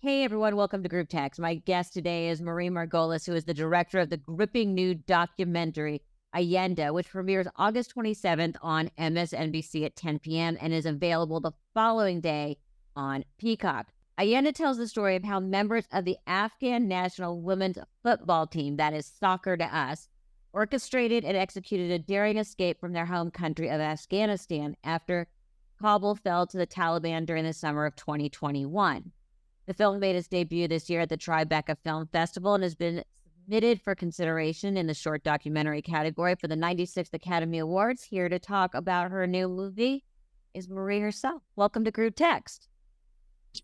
Hey everyone, welcome to Group Text. My guest today is Marie Margoluis, who is the director of the gripping new documentary Ayenda, which premieres August 27th on MSNBC at 10 p.m. and is available the following day on Peacock. Ayenda tells the story of how members of the Afghan national women's football team, that is soccer to us, orchestrated and executed a daring escape from their home country of Afghanistan after Kabul fell to the Taliban during the summer of 2021. The film made its debut this year at the Tribeca Film Festival and has been submitted for consideration in the short documentary category for the 96th Academy Awards. Here to talk about her new movie is Marie herself. Welcome to Group Text.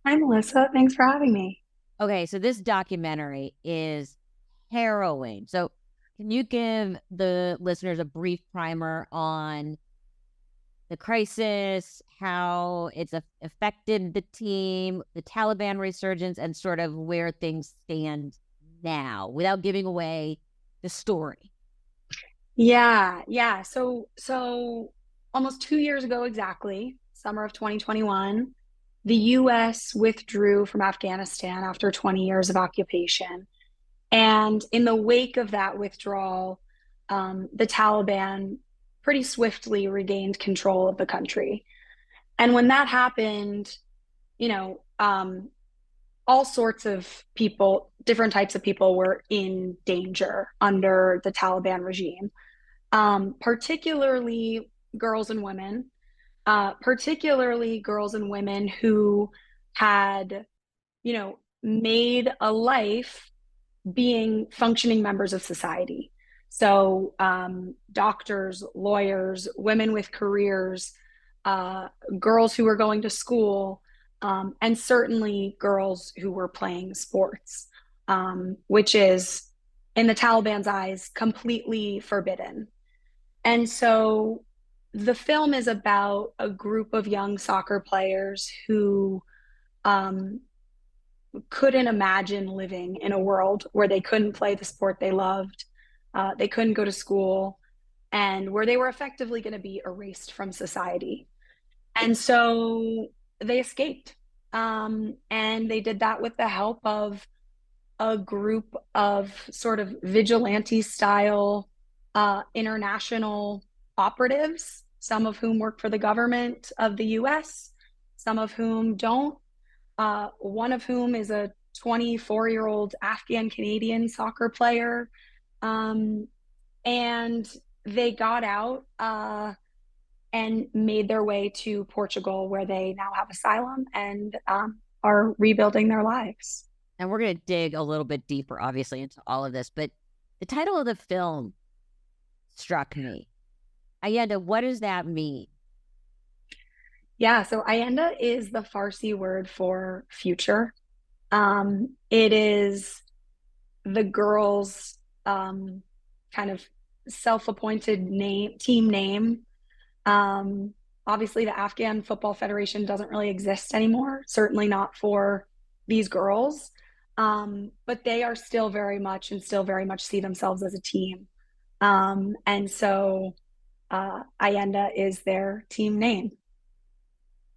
Hi, Melissa. Thanks for having me. Okay, so this documentary is harrowing. So can you give the listeners a brief primer on the crisis, how it's affected the team, the Taliban resurgence, and sort of where things stand now without giving away the story? Yeah. So almost 2 years ago, exactly, summer of 2021, the U.S. withdrew from Afghanistan after 20 years of occupation. And in the wake of that withdrawal, the Taliban pretty swiftly regained control of the country. And when that happened, you know, all sorts of people, different types of people were in danger under the Taliban regime, particularly girls and women, particularly girls and women who had, made a life being functioning members of society. So, doctors, lawyers, women with careers, girls who were going to school, and certainly girls who were playing sports, which is, in the Taliban's eyes, completely forbidden. And so the film is about a group of young soccer players who um, couldn't imagine living in a world where they couldn't play the sport they loved, they couldn't go to school, and where they were effectively going to be erased from society. And so they escaped. And they did that with the help of a group of sort of vigilante style international operatives, some of whom work for the government of the US, some of whom don't. One of whom is a 24-year-old Afghan Canadian soccer player. Um, and they got out and made their way to Portugal, where they now have asylum and are rebuilding their lives. And we're going to dig a little bit deeper, obviously, into all of this. But the title of the film struck me. Ayenda, what does that mean? Yeah, so Ayenda is the Farsi word for future. It is the girls' kind of self-appointed team name. Obviously, the Afghan Football Federation doesn't really exist anymore, certainly not for these girls. But they are still very much see themselves as a team. And so Ayenda is their team name.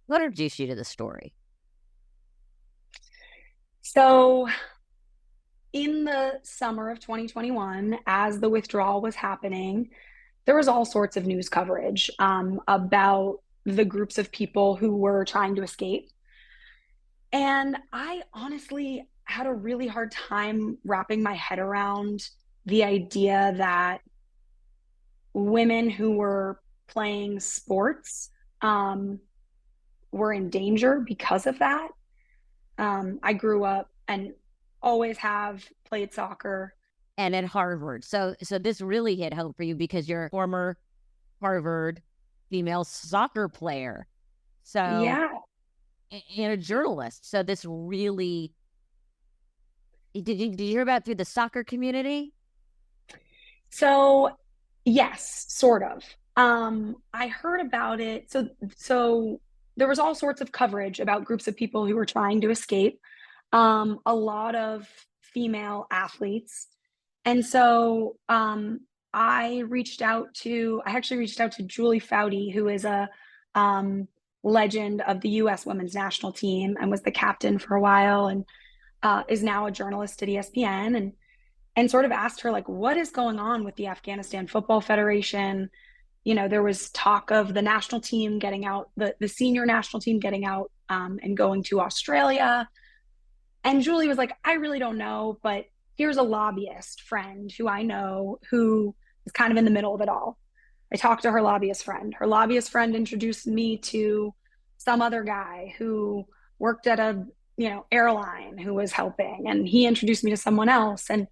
What introduced you to the story? So in the summer of 2021, as the withdrawal was happening, there was all sorts of news coverage about the groups of people who were trying to escape. And I honestly had a really hard time wrapping my head around the idea that women who were playing sports were in danger because of that. I grew up and always have played soccer. And at Harvard. So this really hit home for you because you're a former Harvard female soccer player. So, Yeah. and a journalist. So this really, did you hear about through the soccer community? So, yes, sort of. I heard about it. So there was all sorts of coverage about groups of people who were trying to escape. A lot of female athletes. And so I actually reached out to Julie Foudy, who is a legend of the U.S. women's national team and was the captain for a while. And is now a journalist at ESPN, and sort of asked her, like, what is going on with the Afghanistan Football Federation? There was talk of the national team getting out, the senior national team getting out and going to Australia. And Julie was like, I really don't know, but here's a lobbyist friend who I know who is kind of in the middle of it all. I talked to her lobbyist friend. Her lobbyist friend introduced me to some other guy who worked at a airline who was helping, and he introduced me to someone else. And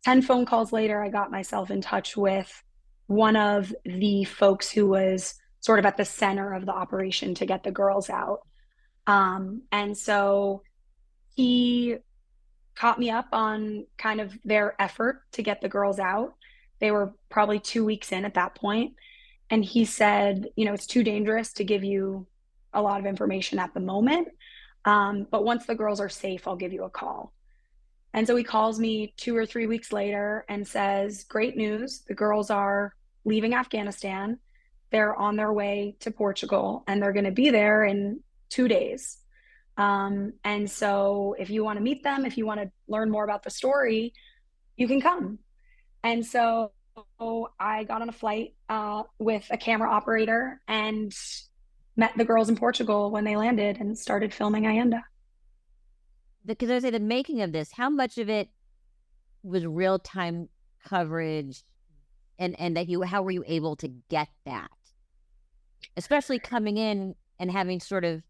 10 phone calls later, I got myself in touch with one of the folks who was sort of at the center of the operation to get the girls out. And so he caught me up on kind of their effort to get the girls out. They were probably 2 weeks in at that point. And he said, it's too dangerous to give you a lot of information at the moment. But once the girls are safe, I'll give you a call. And so he calls me 2 or 3 weeks later and says, great news. The girls are leaving Afghanistan. They're on their way to Portugal, and they're going to be there in 2 days. And so if you want to meet them, if you want to learn more about the story, you can come. And so I got on a flight with a camera operator and met the girls in Portugal when they landed and started filming Ayenda. Because I say the making of this, how much of it was real time coverage, and that how were you able to get that, especially coming in and having sort of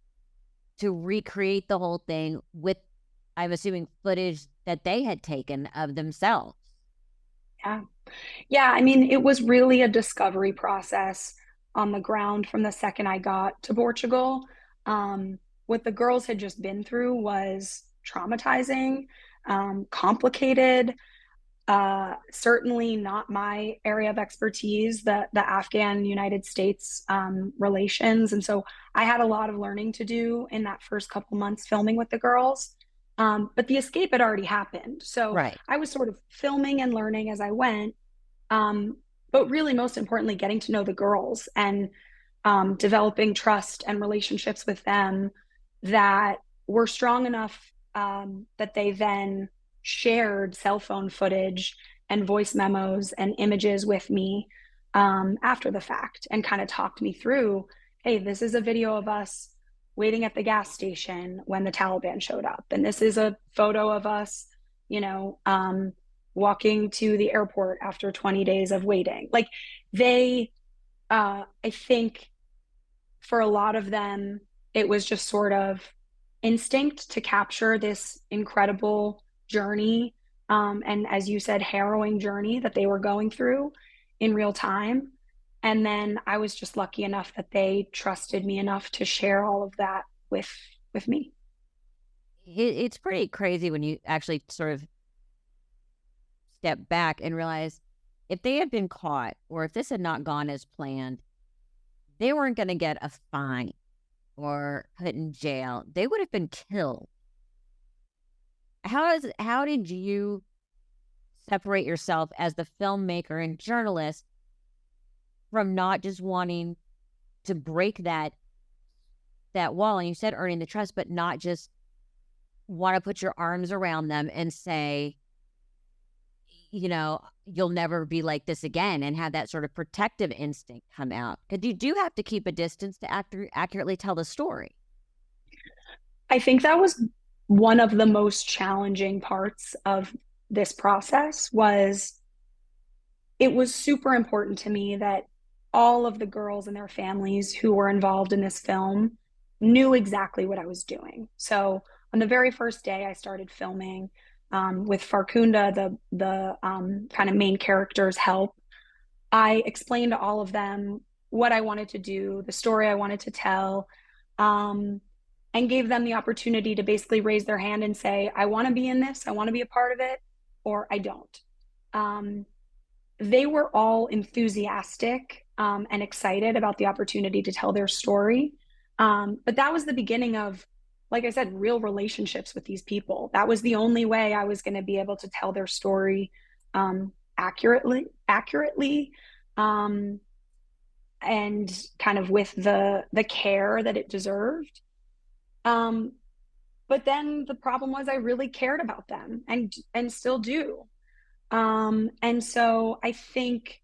to recreate the whole thing with, I'm assuming, footage that they had taken of themselves. Yeah. I mean, it was really a discovery process on the ground from the second I got to Portugal. What the girls had just been through was traumatizing, complicated, certainly not my area of expertise, the Afghan United States relations. And so I had a lot of learning to do in that first couple months filming with the girls. But the escape had already happened. So right. I was sort of filming and learning as I went. But really, most importantly, getting to know the girls and developing trust and relationships with them that were strong enough that they then shared cell phone footage and voice memos and images with me after the fact, and kind of talked me through, hey, this is a video of us waiting at the gas station when the Taliban showed up. And this is a photo of us, walking to the airport after 20 days of waiting. Like I think for a lot of them, it was just sort of instinct to capture this incredible journey. And as you said, harrowing journey that they were going through in real time. And then I was just lucky enough that they trusted me enough to share all of that with me. It's pretty crazy when you actually sort of step back and realize if they had been caught, or if this had not gone as planned, they weren't going to get a fine or put in jail. They would have been killed. How did you separate yourself as the filmmaker and journalist from not just wanting to break that wall? And you said earning the trust, but not just want to put your arms around them and say, you'll never be like this again, and have that sort of protective instinct come out. Because you do have to keep a distance to accurately tell the story. I think that was one of the most challenging parts of this process. It was super important to me that all of the girls and their families who were involved in this film knew exactly what I was doing. So on the very first day I started filming, with Farkhunda, the kind of main character's help, I explained to all of them what I wanted to do, the story I wanted to tell, and gave them the opportunity to basically raise their hand and say, I want to be in this, I want to be a part of it, or I don't. They were all enthusiastic and excited about the opportunity to tell their story. But that was the beginning of, like I said, real relationships with these people. That was the only way I was going to be able to tell their story accurately, and kind of with the care that it deserved. But then the problem was I really cared about them and still do. And so I think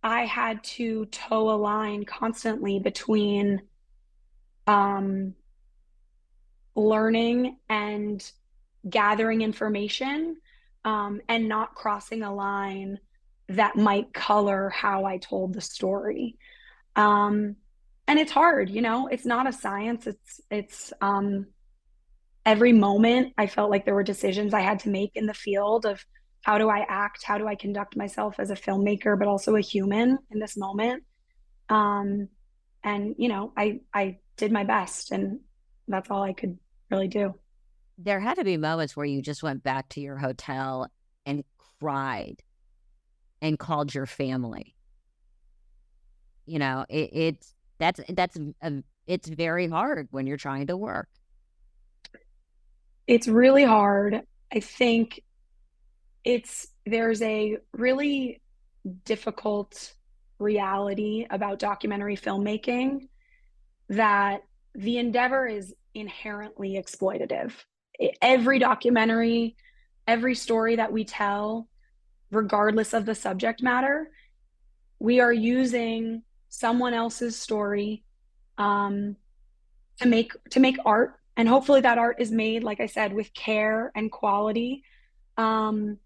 I had to toe a line constantly between um, learning and gathering information, and not crossing a line that might color how I told the story. Um, and it's hard, you know, it's not a science. It's every moment I felt like there were decisions I had to make in the field of how do I act, how do I conduct myself as a filmmaker, but also a human in this moment. Um, and you know, I did my best, and that's all I could really do. There had to be moments where you just went back to your hotel and cried and called your family. You know, it's very hard when you're trying to work. It's really hard. I think there's a really difficult reality about documentary filmmaking that the endeavor is inherently exploitative. Every documentary, every story that we tell, regardless of the subject matter, we are using someone else's story, um, to make art, and hopefully that art is made, like I said, with care and quality. Um,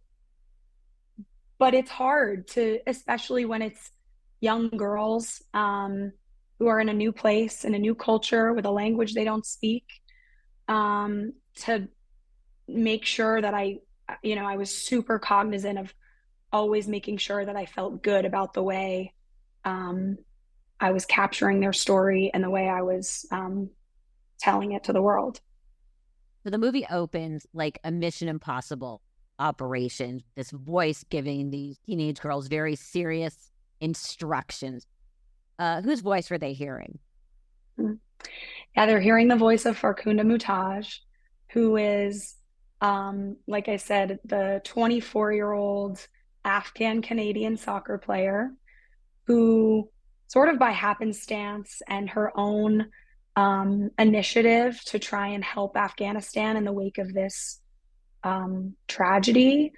but it's hard to, especially when it's young girls, who are in a new place, in a new culture with a language they don't speak, to make sure that I was super cognizant of always making sure that I felt good about the way, um, I was capturing their story and the way I was, telling it to the world. So the movie opens like a Mission Impossible operation, this voice giving these teenage girls very serious instructions. Whose voice were they hearing? Yeah, they're hearing the voice of Farkhunda Muhtaj, who is, like I said, the 24-year-old Afghan Canadian soccer player who, sort of by happenstance and her own, initiative to try and help Afghanistan in the wake of this, tragedy,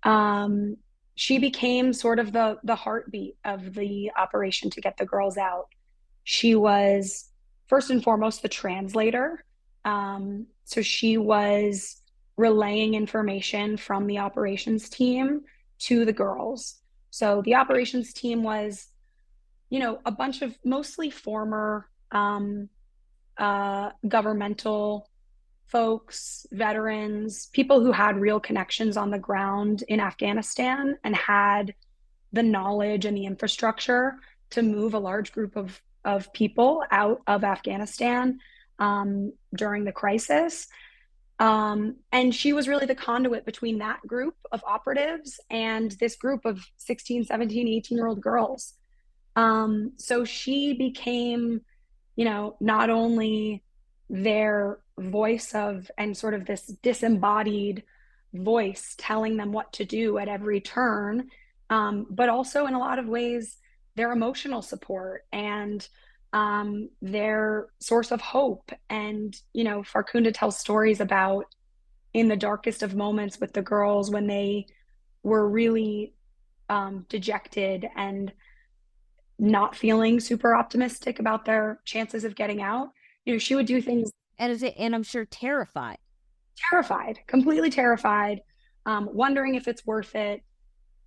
um, she became sort of the heartbeat of the operation to get the girls out. She was first and foremost the translator. So she was relaying information from the operations team to the girls. So the operations team was, a bunch of mostly former, governmental folks, veterans, people who had real connections on the ground in Afghanistan and had the knowledge and the infrastructure to move a large group of people out of Afghanistan, during the crisis. And she was really the conduit between that group of operatives and this group of 16, 17, 18-year-old girls. So she became, not only their voice of, and sort of this disembodied voice telling them what to do at every turn, but also in a lot of ways, their emotional support and, their source of hope. And, Farkhunda tells stories about in the darkest of moments with the girls when they were really, dejected and not feeling super optimistic about their chances of getting out. She would do things. And I'm sure terrified. Terrified, completely terrified, wondering if it's worth it.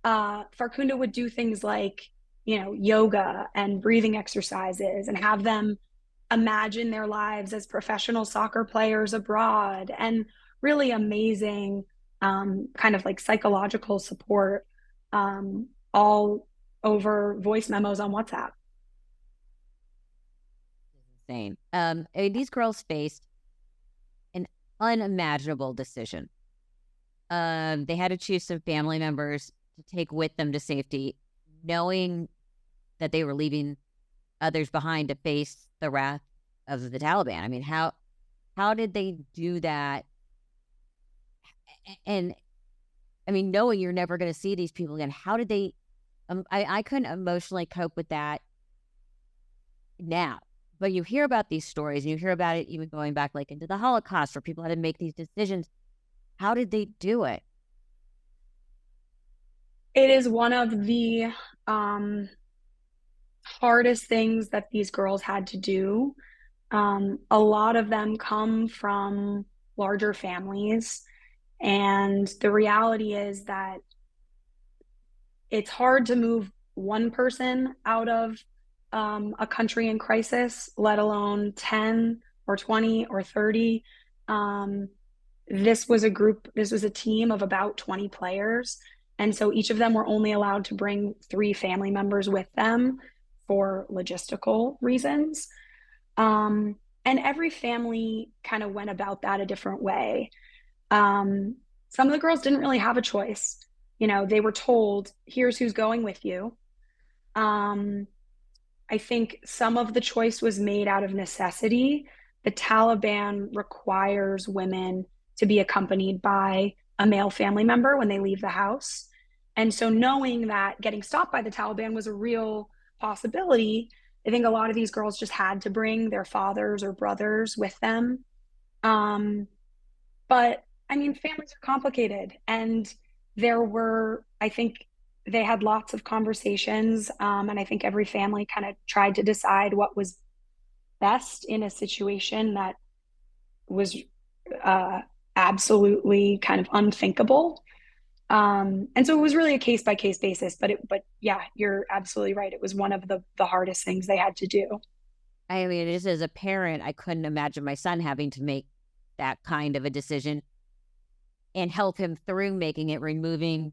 Farkhunda would do things like, yoga and breathing exercises and have them imagine their lives as professional soccer players abroad, and really amazing, kind of like psychological support, all over voice memos on WhatsApp. Insane. These girls faced an unimaginable decision. They had to choose some family members to take with them to safety, knowing that they were leaving others behind to face the wrath of the Taliban. I mean, how did they do that? And I mean, knowing you're never going to see these people again, how did they? I couldn't emotionally cope with that now, But you hear about these stories, and you hear about it even going back like into the Holocaust, where people had to make these decisions. How did they do it? It is one of the hardest things that these girls had to do. A lot of them come from larger families. And the reality is that it's hard to move one person out of a country in crisis, let alone 10 or 20 or 30. Um, this was a team of about 20 players. And so each of them were only allowed to bring 3 family members with them for logistical reasons. And every family kind of went about that a different way. Some of the girls didn't really have a choice. You know, they were told, here's who's going with you. Um, I think some of the choice was made out of necessity. The Taliban requires women to be accompanied by a male family member when they leave the house. And so, knowing that getting stopped by the Taliban was a real possibility, I think a lot of these girls just had to bring their fathers or brothers with them. Um, but I mean, families are complicated. And I think they had lots of conversations. And I think every family kind of tried to decide what was best in a situation that was uh, absolutely kind of unthinkable. And so it was really a case by case basis. But yeah, you're absolutely right. It was one of the hardest things they had to do. I mean, just as a parent, I couldn't imagine my son having to make that kind of a decision and help him through making it, removing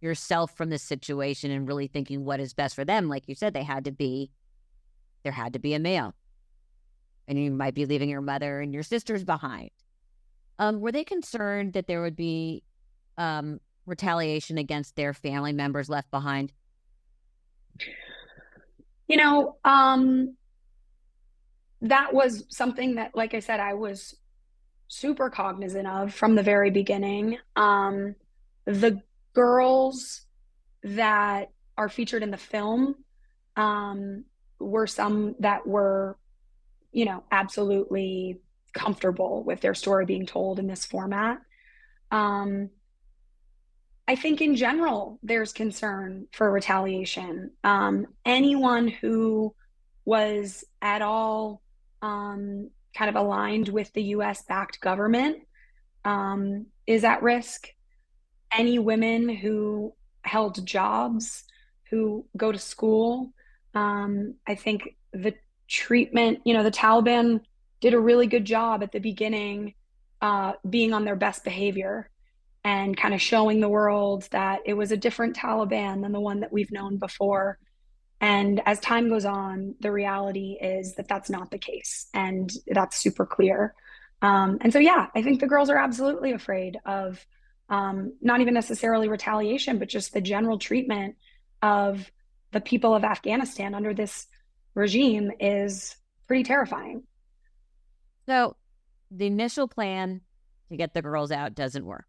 yourself from the situation and really thinking what is best for them. Like you said, there had to be a male, and you might be leaving your mother and your sisters behind. Were they concerned that there would be retaliation against their family members left behind? You know, that was something that, like I said, I was super cognizant of from the very beginning. The girls that are featured in the film um, were some that were, you know, absolutely comfortable with their story being told in this format. Um, I think in general, there's concern for retaliation. Anyone who was at all kind of aligned with the US backed government is at risk. Any women who held jobs, who go to school, I think the treatment, you know, the Taliban did a really good job at the beginning being on their best behavior and kind of showing the world that it was a different Taliban than the one that we've known before. And as time goes on, the reality is that that's not the case. And that's super clear. And so, yeah, I think the girls are absolutely afraid of not even necessarily retaliation, but just the general treatment of the people of Afghanistan under this regime is pretty terrifying. So the initial plan to get the girls out doesn't work.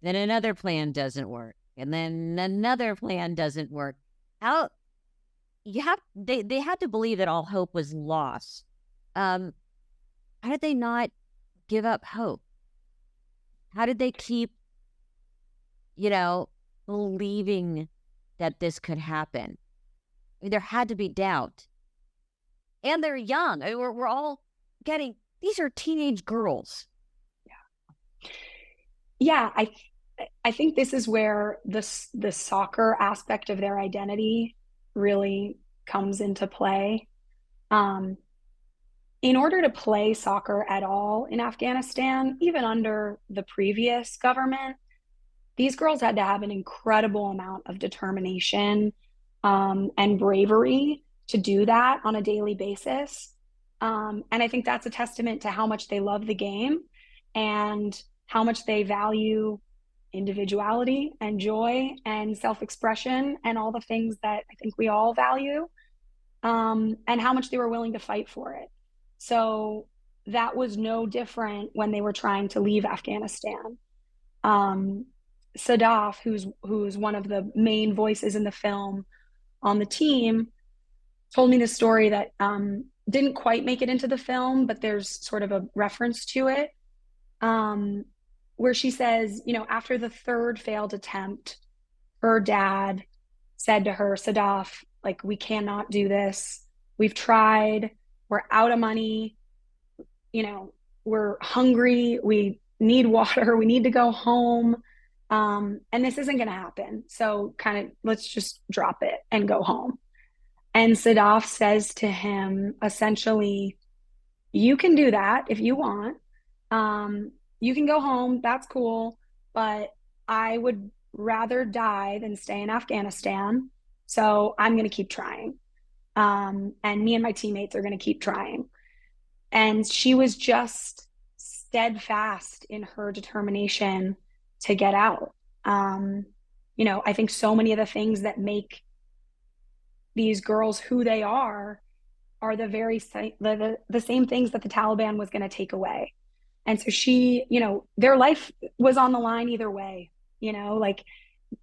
Then another plan doesn't work. And then another plan doesn't work. How they had to believe that all hope was lost. How did they not give up hope? How did they keep, believing that this could happen? I mean, there had to be doubt. And they're young. I mean, we're all these are teenage girls. Yeah, I think this is where the soccer aspect of their identity really comes into play. Um, in order to play soccer at all in Afghanistan, even under the previous government, these girls had to have an incredible amount of determination and bravery to do that on a daily basis. And I think that's a testament to how much they love the game and how much they value individuality and joy and self-expression and all the things that I think we all value, and how much they were willing to fight for it. So that was no different when they were trying to leave Afghanistan. Um, Sadaf, who's one of the main voices in the film on the team, told me the story that didn't quite make it into the film, but there's sort of a reference to it, um, where she says, after the third failed attempt, her dad said to her, Sadaf, like, we cannot do this. We've tried. We're out of money. We're hungry. We need water. We need to go home. And this isn't going to happen. So kind of let's just drop it and go home. And Sadaf says to him, essentially, you can do that if you want. You can go home. That's cool. But I would rather die than stay in Afghanistan. So I'm going to keep trying. And me and my teammates are going to keep trying. And she was just steadfast in her determination to get out. I think so many of the things that make these girls who they are the very the same things that the Taliban was going to take away. And so she, their life was on the line either way. Like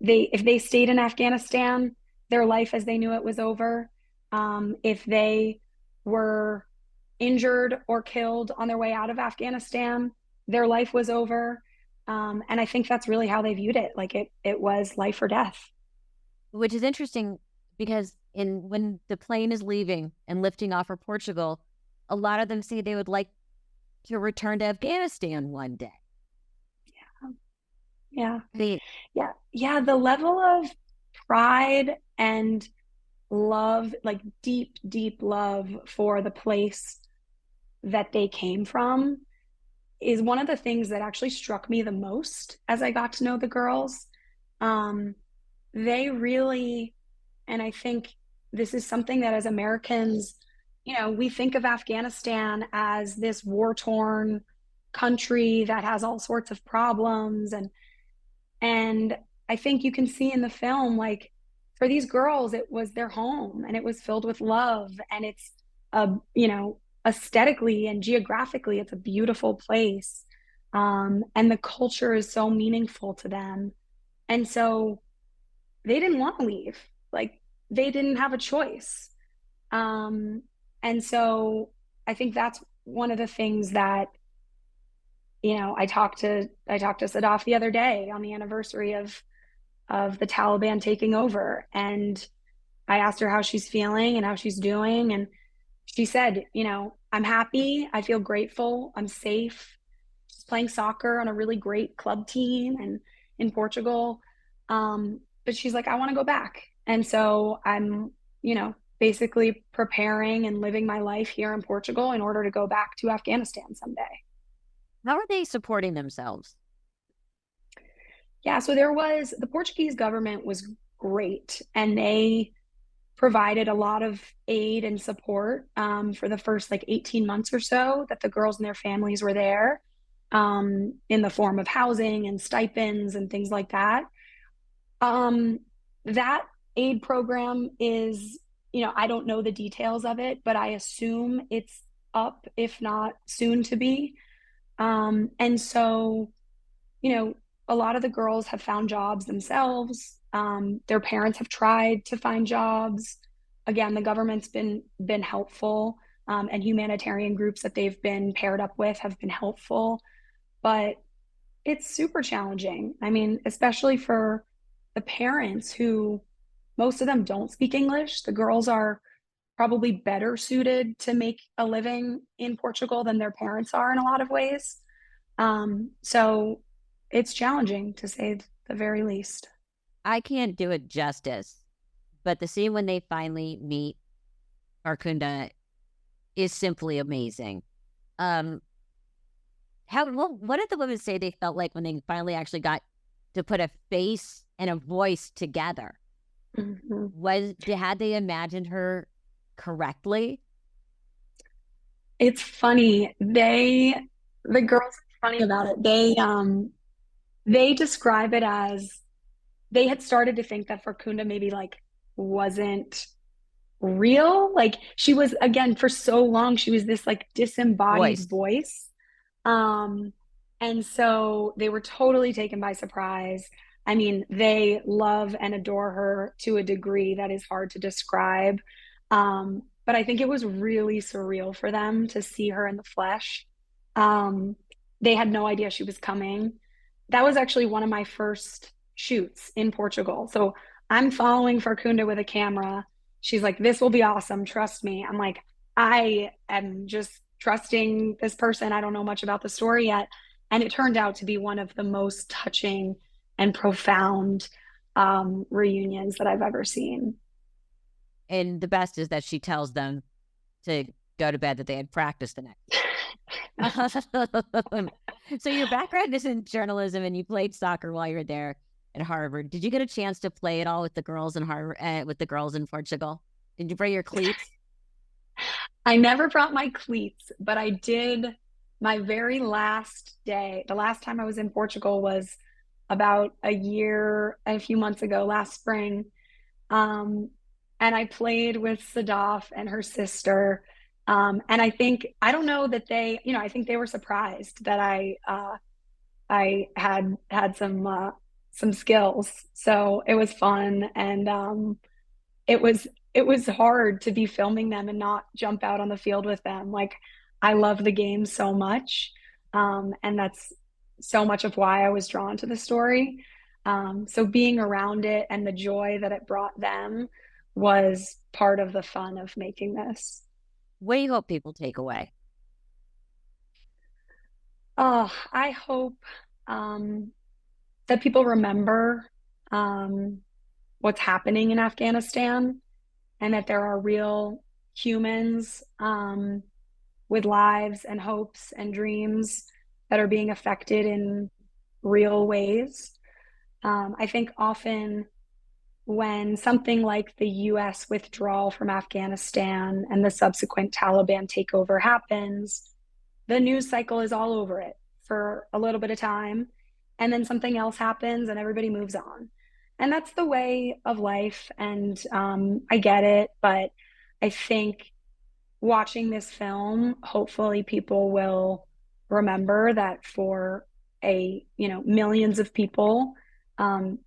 if they stayed in Afghanistan, their life as they knew it was over. If they were injured or killed on their way out of Afghanistan, their life was over. And I think that's really how they viewed it. Like it was life or death. Which is interesting because when the plane is leaving and lifting off for Portugal, a lot of them say they would like to return to Afghanistan one day. Yeah. Yeah. The level of pride and love, like deep, deep love for the place that they came from, is one of the things that actually struck me the most as I got to know the girls. They really, and I think this is something that as Americans, we think of Afghanistan as this war-torn country that has all sorts of problems, and I think you can see in the film, like, for these girls, it was their home and it was filled with love, and it's aesthetically and geographically, it's a beautiful place. And the culture is so meaningful to them. And so they didn't want to leave. Like, they didn't have a choice. And so I think that's one of the things that, I talked to Sadaf the other day on the anniversary of the Taliban taking over. And I asked her how she's feeling and how she's doing. And she said, I'm happy. I feel grateful. I'm safe. She's playing soccer on a really great club team and in Portugal. But she's like, I want to go back. And so I'm, basically preparing and living my life here in Portugal in order to go back to Afghanistan someday. How are they supporting themselves? Yeah, so the Portuguese government was great, and they provided a lot of aid and support for the first like 18 months or so that the girls and their families were there, in the form of housing and stipends and things like that. That aid program is, I don't know the details of it, but I assume it's up, if not soon to be. And so, a lot of the girls have found jobs themselves. Their parents have tried to find jobs. Again, the government's been helpful, and humanitarian groups that they've been paired up with have been helpful. But it's super challenging. I mean, especially for the parents who, most of them don't speak English. The girls are probably better suited to make a living in Portugal than their parents are in a lot of ways. So it's challenging, to say the very least. I can't do it justice, but the scene when they finally meet Farkhunda is simply amazing. What did the women say they felt like when they finally actually got to put a face and a voice together? Mm-hmm. Had they imagined her correctly? It's funny. The girls are funny about it. They describe it as they had started to think that Farkhunda maybe like wasn't real. Like, she was, again, for so long, she was this like disembodied voice. And so they were totally taken by surprise. I mean, they love and adore her to a degree that is hard to describe. but I think it was really surreal for them to see her in the flesh. Um, they had no idea she was coming. That was actually one of my first shoots in Portugal. So I'm following Farkhunda with a camera. She's like, "This will be awesome. Trust me." I'm like, I am just trusting this person. I don't know much about the story yet. And it turned out to be one of the most touching and profound reunions that I've ever seen. And the best is that she tells them to go to bed, that they had practice the next. So your background is in journalism and you played soccer while you were there at Harvard. Did you get a chance to play at all with the girls in Harvard, with the girls in Portugal? Did you bring your cleats? I never brought my cleats, but I did my very last day. The last time I was in Portugal was about a year and a few months ago, last spring. Um, and I played with Sadaf and her sister. And I think, I don't know that they, I think they were surprised that I had some skills. So it was fun. And, it was it was hard to be filming them and not jump out on the field with them. Like I love the game so much, and that's so much of why I was drawn to the story. So being around it and the joy that it brought them was part of the fun of making this. What do you hope people take away? Oh, I hope um, that people remember um, what's happening in Afghanistan and that there are real humans with lives and hopes and dreams that are being affected in real ways. I think often when something like the US withdrawal from Afghanistan and the subsequent Taliban takeover happens, the news cycle is all over it for a little bit of time. And then something else happens and everybody moves on. And that's the way of life. And I get it. But I think watching this film, hopefully people will remember that for millions of people,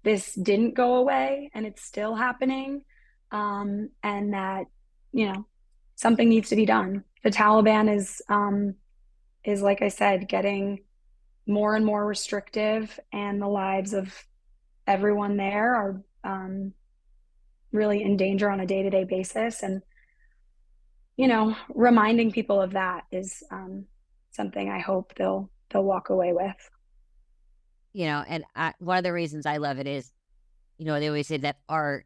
this didn't go away and it's still happening. And that, you know, something needs to be done. The Taliban is like I said, getting more and more restrictive, and the lives of everyone there are really in danger on a day-to-day basis. And reminding people of that is something I hope they'll walk away with. And one of the reasons I love it is, they always say that art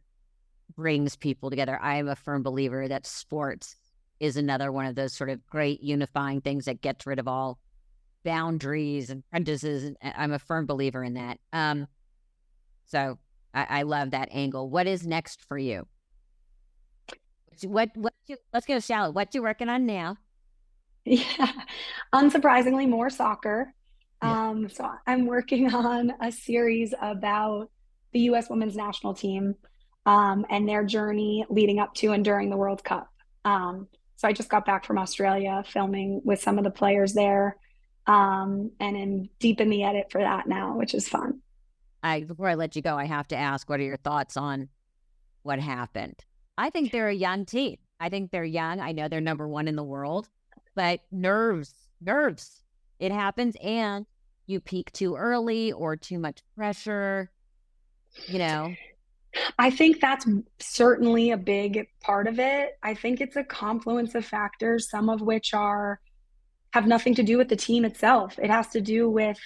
brings people together. I am a firm believer that sports is another one of those sort of great unifying things that gets rid of all boundaries and prejudices. And I'm a firm believer in that. So I love that angle. What is next for you? Let's go shallow. What you working on now? Yeah, unsurprisingly, more soccer. Yeah. So I'm working on a series about the U.S. women's national team and their journey leading up to and during the World Cup. So I just got back from Australia filming with some of the players there, and am deep in the edit for that now, which is fun. Before I let you go, I have to ask, what are your thoughts on what happened? I think they're a young team. I think they're young. I know they're number one in the world, but nerves. It happens, and you peak too early or too much pressure, I think that's certainly a big part of it. I think it's a confluence of factors, some of which have nothing to do with the team itself. It has to do with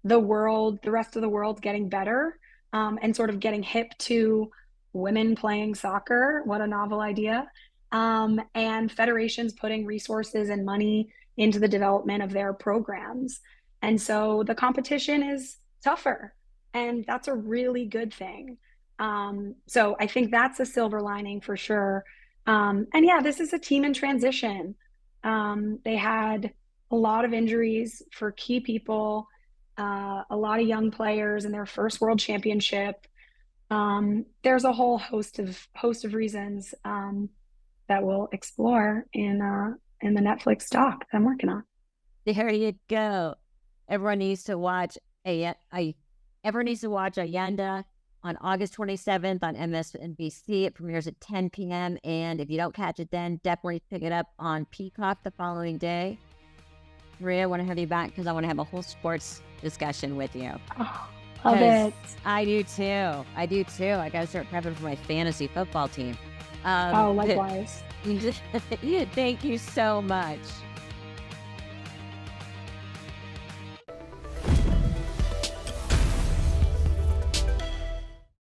the world, the rest of the world getting better, and sort of getting hip to women playing soccer. What a novel idea. And federations putting resources and money into the development of their programs. And so the competition is tougher, and that's a really good thing. So I think that's a silver lining for sure. And yeah, this is a team in transition. They had a lot of injuries for key people, a lot of young players in their first world championship. There's a whole host of reasons that we'll explore in the Netflix doc that I'm working on. There you go. Everyone needs to watch Ayenda on August 27th on MSNBC. It premieres at 10 p.m. And if you don't catch it then, definitely pick it up on Peacock the following day. Maria, I want to have you back because I want to have a whole sports discussion with you. Oh, love it. I do too. I do too. I got to start prepping for my fantasy football team. Likewise. Thank you so much.